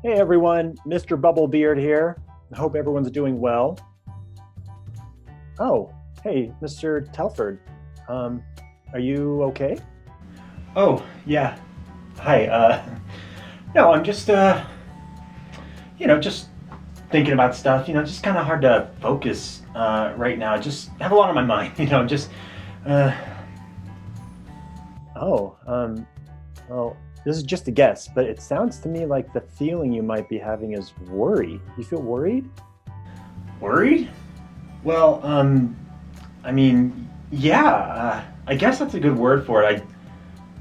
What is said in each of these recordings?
Hey everyone, Mr. Bubblebeard here. I hope everyone's doing well. Oh, hey, Mr. Telford. Um, are you okay? Oh, yeah. Hi. No, I'm just, just thinking about stuff. Just kind of hard to focus right now. Just have a lot on my mind. Uh, Oh, well, this is just a guess, but it sounds to me like the feeling you might be having is worry. You feel worried? Worried? Well, yeah. I guess that's a good word for it.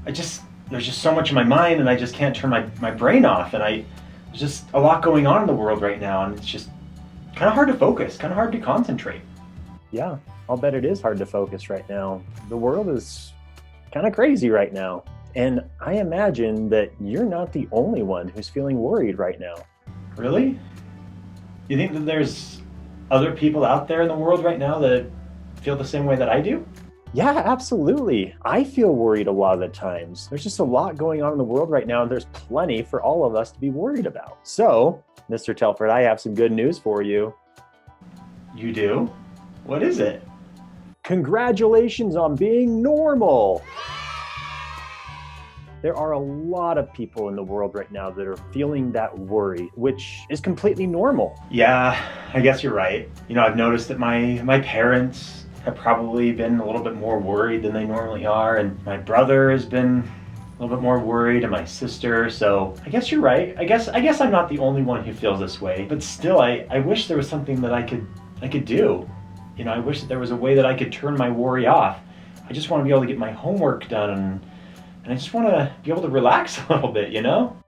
There's just so much in my mind, and I just can't turn my brain off. There's just a lot going on in the world right now, and it's just kind of hard to focus, kind of hard to concentrate. Yeah, I'll bet it is hard to focus right now. The world is kind of crazy right now. And I imagine that you're not the only one who's feeling worried right now. Really? You think that there's other people out there in the world right now that feel the same way that I do? Yeah, absolutely. I feel worried a lot of the times. There's just a lot going on in the world right now, and there's plenty for all of us to be worried about. So, Mr. Telford, I have some good news for you. You do? What is it? Congratulations on being normal. There are a lot of people in the world right now that are feeling that worry, which is completely normal. Yeah, I guess you're right. I've noticed that my parents have probably been a little bit more worried than they normally are, and my brother has been a little bit more worried, and my sister. So I guess you're right. I guess I'm not the only one who feels this way. But still, I wish there was something that I could do. I wish that there was a way that I could turn my worry off. I just want to be able to get my homework done, and I just want to be able to relax a little bit.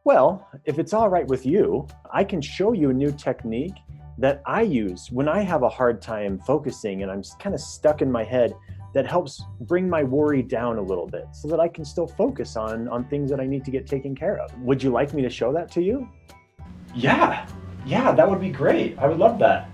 Well, if it's all right with you, I can show you a new technique that I use when I have a hard time focusing and I'm kind of stuck in my head that helps bring my worry down a little bit so that I can still focus on things that I need to get taken care of. Would you like me to show that to you? Yeah, that would be great. I would love that.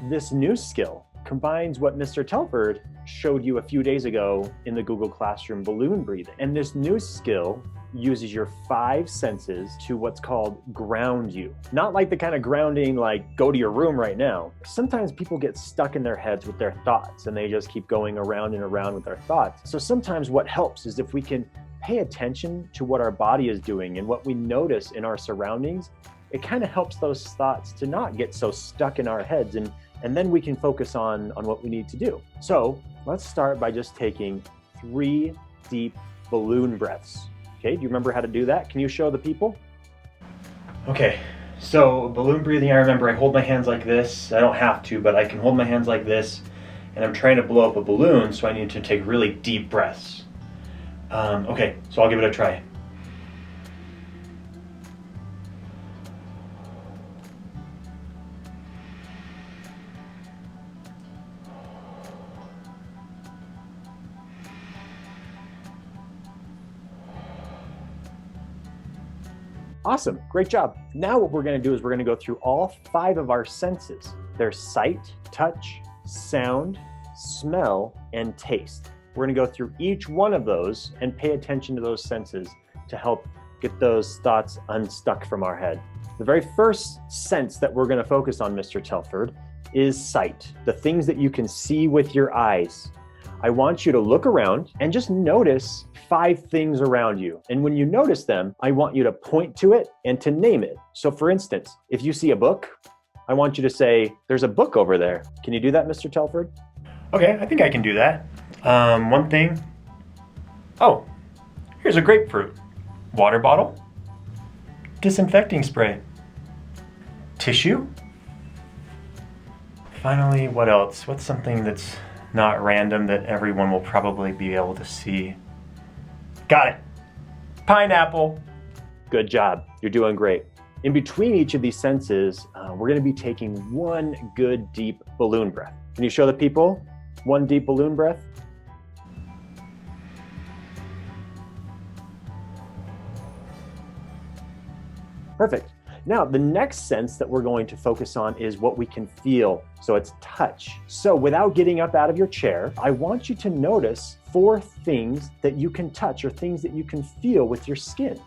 This new skill combines what Mr. Telford showed you a few days ago in the Google Classroom, balloon breathing. And this new skill uses your 5 senses to what's called ground you. Not like the kind of grounding like go to your room right now. Sometimes people get stuck in their heads with their thoughts and they just keep going around and around with their thoughts. So sometimes what helps is if we can pay attention to what our body is doing and what we notice in our surroundings, it kind of helps those thoughts to not get so stuck in our heads, and then we can focus on what we need to do. So let's start by just taking 3 deep balloon breaths. Okay, do you remember how to do that? Can you show the people? Okay, so balloon breathing, I remember I hold my hands like this. I don't have to, but I can hold my hands like this, and I'm trying to blow up a balloon, so I need to take really deep breaths. Okay, so I'll give it a try. Awesome, great job. Now what we're gonna do is we're gonna go through all 5 of our senses. There's sight, touch, sound, smell, and taste. We're gonna go through each one of those and pay attention to those senses to help get those thoughts unstuck from our head. The very first sense that we're gonna focus on, Mr. Telford, is sight, the things that you can see with your eyes. I want you to look around and just notice 5 things around you. And when you notice them, I want you to point to it and to name it. So for instance, if you see a book, I want you to say, there's a book over there. Can you do that, Mr. Telford? Okay, I think I can do that. One thing. Oh, here's a grapefruit. Water bottle. Disinfecting spray. Tissue. Finally, what else? What's something that's not random that everyone will probably be able to see? Got it. Pineapple. Good job. You're doing great. In between each of these senses, we're going to be taking 1 good deep balloon breath. Can you show the people 1 deep balloon breath? Perfect. Now, the next sense that we're going to focus on is what we can feel. So it's touch. So without getting up out of your chair, I want you to notice 4 things that you can touch or things that you can feel with your skin.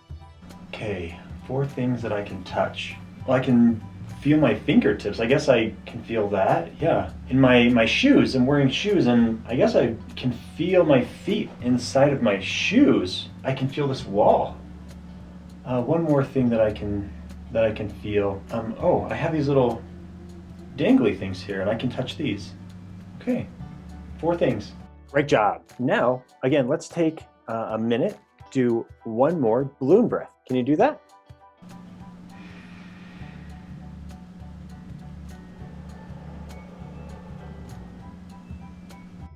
Okay, 4 things that I can touch. Well, I can feel my fingertips. I guess I can feel that, yeah. In my shoes, I'm wearing shoes, and I guess I can feel my feet inside of my shoes. I can feel this wall. One more thing that I can feel. Oh, I have these little dangly things here, and I can touch these. Okay, 4 things. Great job. Now, again, let's take a minute, do one more balloon breath. Can you do that?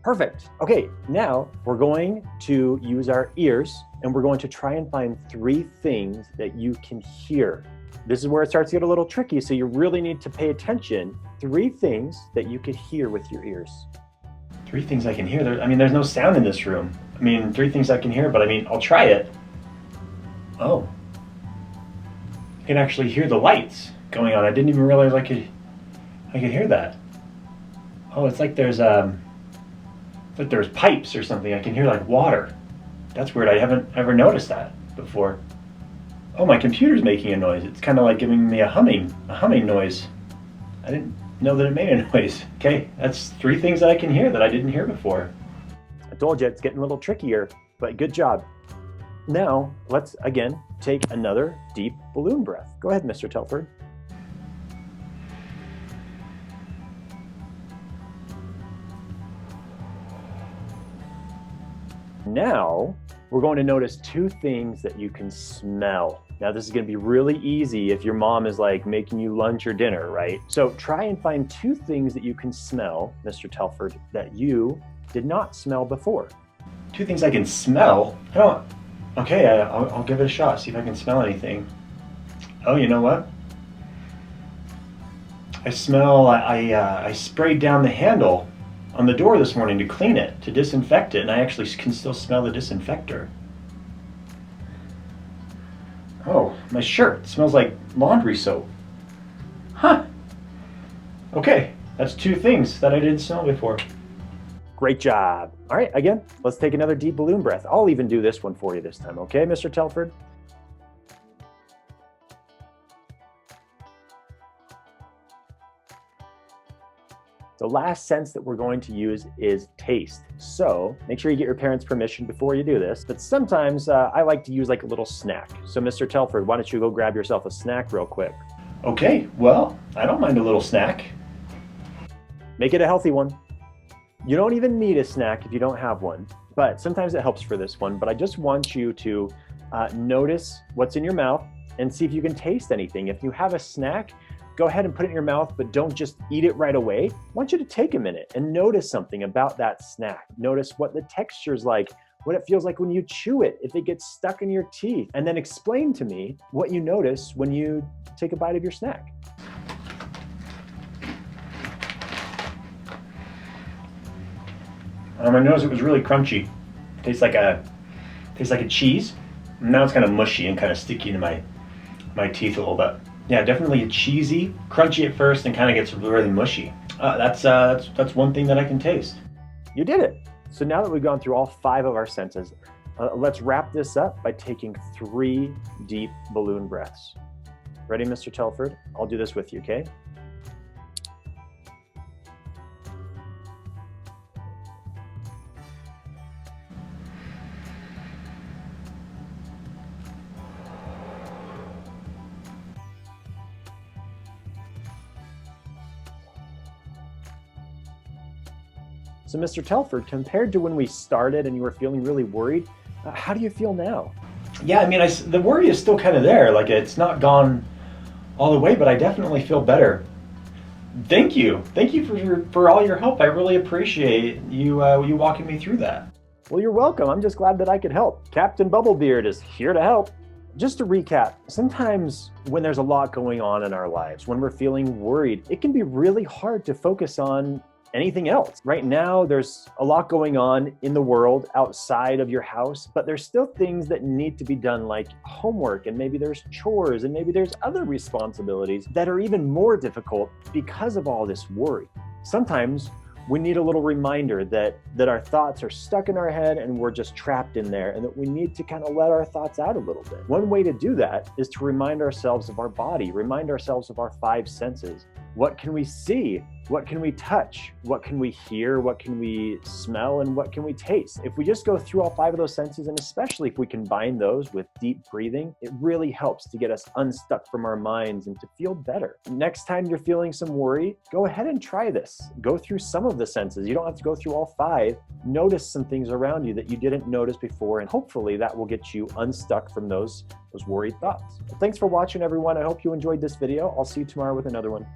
Perfect. Okay, now we're going to use our ears and we're going to try and find 3 things that you can hear. This is where it starts to get a little tricky, so you really need to pay attention. 3 things that you could hear with your ears. 3 things I can hear. There's no sound in this room. 3 things I can hear, but I'll try it. Oh. I can actually hear the lights going on. I didn't even realize I could hear that. Oh, it's like there's pipes or something. I can hear like water. That's weird. I haven't ever noticed that before. Oh, my computer's making a noise. It's kind of like giving me a humming noise. I didn't know that it made a noise. Okay, that's 3 things that I can hear that I didn't hear before. I told you it's getting a little trickier, but good job. Now, let's again take another deep balloon breath. Go ahead, Mr. Telford. Now, we're going to notice 2 things that you can smell. Now, this is going to be really easy if your mom is like making you lunch or dinner, right? So try and find 2 things that you can smell, Mr. Telford, that you did not smell before. 2 things I can smell? Okay, I'll give it a shot, see if I can smell anything. Oh, you know what? I smell, I sprayed down the handle on the door this morning to clean it, to disinfect it, and I actually can still smell the disinfector. Oh, my shirt smells like laundry soap. Huh. Okay, that's 2 things that I didn't smell before. Great job. All right, again, let's take another deep balloon breath. I'll even do this one for you this time, okay, Mr. Telford? The last sense that we're going to use is taste. So make sure you get your parents' permission before you do this. But sometimes I like to use like a little snack. So Mr. Telford, why don't you go grab yourself a snack real quick? Okay, well, I don't mind a little snack. Make it a healthy one. You don't even need a snack if you don't have one, but sometimes it helps for this one. But I just want you to notice what's in your mouth and see if you can taste anything. If you have a snack, go ahead and put it in your mouth, but don't just eat it right away. I want you to take a minute and notice something about that snack. Notice what the texture's like, what it feels like when you chew it, if it gets stuck in your teeth, and then explain to me what you notice when you take a bite of your snack. I noticed it was really crunchy. Tastes like a cheese. Now it's kind of mushy and kind of sticky to my teeth a little bit. Yeah, definitely a cheesy, crunchy at first, and kind of gets really mushy. That's one thing that I can taste. You did it. So now that we've gone through all 5 of our senses, let's wrap this up by taking 3 deep balloon breaths. Ready, Mr. Telford? I'll do this with you, okay? So Mr. Telford, compared to when we started and you were feeling really worried, how do you feel now? Yeah, the worry is still kind of there. Like, it's not gone all the way, but I definitely feel better. Thank you for all your help. I really appreciate you walking me through that. Well, you're welcome. I'm just glad that I could help. Captain Bubblebeard is here to help. Just to recap, sometimes when there's a lot going on in our lives, when we're feeling worried, it can be really hard to focus on anything else. Right now, there's a lot going on in the world outside of your house, but there's still things that need to be done, like homework, and maybe there's chores, and maybe there's other responsibilities that are even more difficult because of all this worry. Sometimes We need a little reminder that our thoughts are stuck in our head and we're just trapped in there, and that we need to kind of let our thoughts out a little bit. One way to do that is to remind ourselves of our body, remind ourselves of our five senses. What can we see? What can we touch? What can we hear? What can we smell? And what can we taste? If we just go through all five of those senses, and especially if we combine those with deep breathing, it really helps to get us unstuck from our minds and to feel better. Next time you're feeling some worry, go ahead and try this. Go through some of the senses. You don't have to go through all five. Notice some things around you that you didn't notice before, and hopefully that will get you unstuck from those worried thoughts. Well, thanks for watching, everyone. I hope you enjoyed this video. I'll see you tomorrow with another one.